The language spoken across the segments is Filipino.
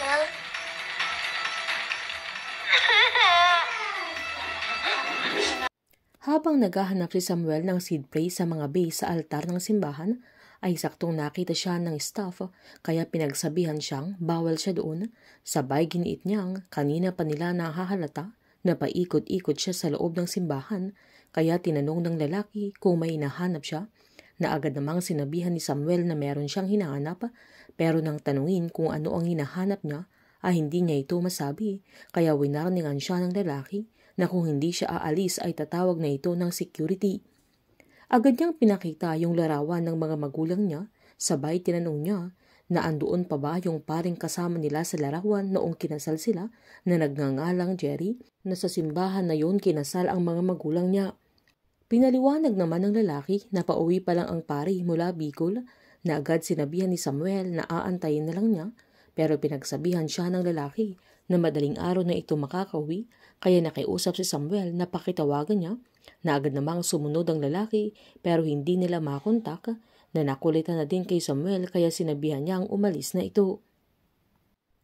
Well, Habang naghahanap si Samuel ng seed praise sa mga base sa altar ng simbahan, ay saktong nakita siya ng staff kaya pinagsabihan siyang bawal siya doon. Sabay giniit niyang kanina pa nila nahahalata na paikot-ikot siya sa loob ng simbahan, kaya tinanong ng lalaki kung may hinahanap siya, na agad namang sinabihan ni Samuel na meron siyang hinahanap, pero nang tanungin kung ano ang hinahanap niya ay hindi niya ito masabi, kaya winarningan siya ng lalaki na kung hindi siya aalis ay tatawag na ito ng security. Agad niyang pinakita yung larawan ng mga magulang niya, sabay tinanong niya na andoon pa ba yung paring kasama nila sa larawan noong kinasal sila na nagngangalang Jerry, na sa simbahan na yun kinasal ang mga magulang niya. Pinaliwanag naman ng lalaki na pauwi pa lang ang pari mula Bicol, na agad sinabihan ni Samuel na aantayin na lang niya, pero pinagsabihan siya ng lalaki na madaling araw na ito makakauwi, kaya nakiusap si Samuel na pakitawagan niya, na agad namang sumunod ang lalaki pero hindi nila makontak, na nakulitan na din kay Samuel kaya sinabihan niyang umalis na ito.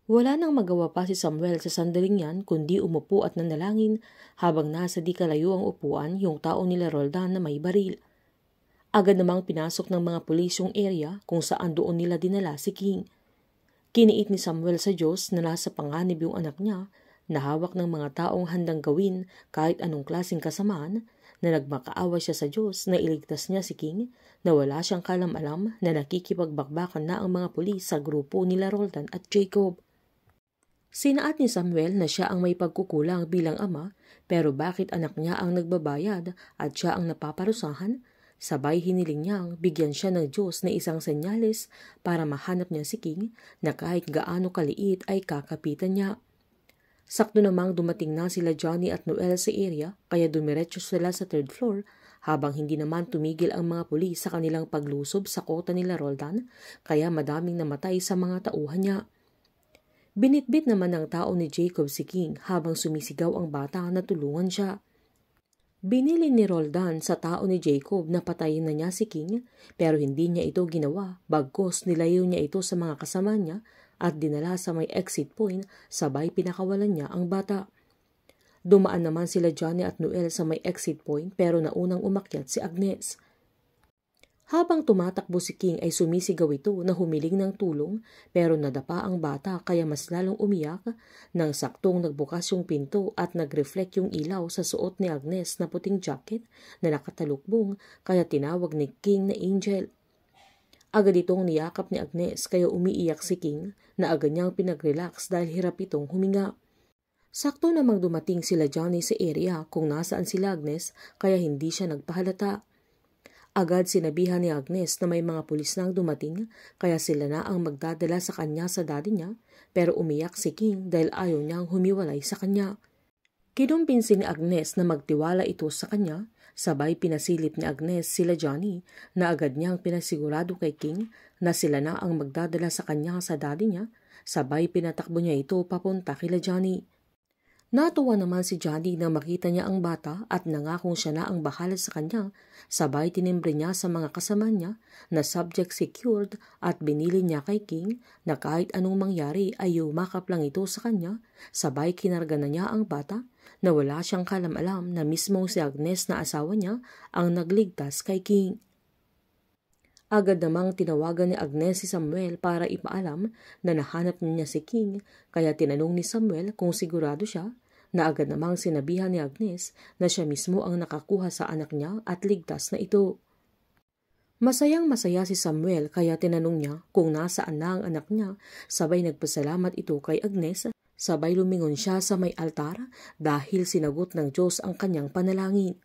Wala nang magawa pa si Samuel sa sandaling yan kundi umupo at nanalangin habang nasa di kalayo ang upuan yung tao nila Roldan na may baril. Agad namang pinasok ng mga pulis yung area kung saan doon nila dinala si King. Kiniit ni Samuel sa Diyos na nasa panganib yung anak niya, na hawak ng mga taong handang gawin kahit anong klaseng kasamaan, na nagmakaawa siya sa Diyos na iligtas niya si King, na wala siyang kalam-alam na nakikipagbakbakan na ang mga pulis sa grupo nila Roldan at Jacob. Sinaad ni Samuel na siya ang may pagkukulang bilang ama, pero bakit anak niya ang nagbabayad at siya ang napaparusahan? Sabay hiniling niyang bigyan siya ng Diyos na isang senyales para mahanap niya si King, na kahit gaano kaliit ay kakapitan niya. Sakto namang dumating na sila Johnny at Noel sa area, kaya dumiretso sila sa third floor, habang hindi naman tumigil ang mga pulis sa kanilang paglusob sa kota nila Roldan, kaya madaming namatay sa mga tauhan niya. Binitbit naman ng tao ni Jacob si King habang sumisigaw ang bata na tulungan siya. Binili ni Roldan sa tao ni Jacob na patayin na niya si King, pero hindi niya ito ginawa, bagkus nilayo niya ito sa mga kasama niya at dinala sa may exit point, sabay pinakawalan niya ang bata. Dumaan naman sila Johnny at Noel sa may exit point pero naunang umakyat si Agnes. Habang tumatakbo si King ay sumisigaw ito na humiling ng tulong, pero nadapa ang bata kaya mas lalong umiyak, nang saktong nagbukas yung pinto at nag-reflect yung ilaw sa suot ni Agnes na puting jacket na nakatalukbong, kaya tinawag ni King na Angel. Agad itong niyakap ni Agnes kaya umiiyak si King, na agad niyang pinag-relax dahil hirap itong huminga. Sakto namang dumating sila Johnny sa area kung nasaan sila Agnes, kaya hindi siya nagpahalata. Agad sinabihan ni Agnes na may mga pulis nang dumating, kaya sila na ang magdadala sa kanya sa daddy niya, pero umiyak si King dahil ayaw niyang humiwalay sa kanya. Kinumbinsi ni Agnes na magtiwala ito sa kanya, sabay pinasilip ni Agnes sila Johnny, na agad niyang pinasigurado kay King na sila na ang magdadala sa kanya sa daddy niya, sabay pinatakbo niya ito papunta kila Johnny. Natuwa naman si Johnny nang makita niya ang bata at nangakong siya na ang bahala sa kanya, sabay tinimbre niya sa mga kasama niya na subject secured at binili niya kay King na kahit anong mangyari ay yumakap lang ito sa kanya, sabay kinarga na niya ang bata, na wala siyang kalam-alam na mismong si Agnes na asawa niya ang nagligtas kay King. Agad namang tinawagan ni Agnes si Samuel para ipaalam na nahanap niya si King, kaya tinanong ni Samuel kung sigurado siya, na agad namang sinabihan ni Agnes na siya mismo ang nakakuha sa anak niya at ligtas na ito. Masayang masaya si Samuel kaya tinanong niya kung nasaan na ang anak niya, sabay nagpasalamat ito kay Agnes, sabay lumingon siya sa may altar dahil sinagot ng Diyos ang kanyang panalangin.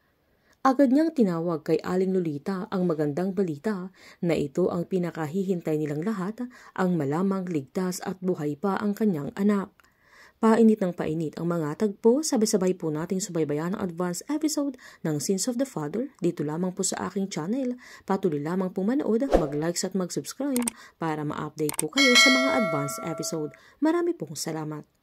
Agad niyang tinawag kay Aling Lolita ang magandang balita na ito ang pinakahihintay nilang lahat, ang malamang ligtas at buhay pa ang kanyang anak. Painit ng painit ang mga tagpo, sabay-sabay po nating subaybayan ang advance episode ng Sins of the Father dito lamang po sa aking channel. Patuloy lamang po manood, mag-likes at mag-subscribe para ma-update po kayo sa mga advance episode. Marami pong salamat.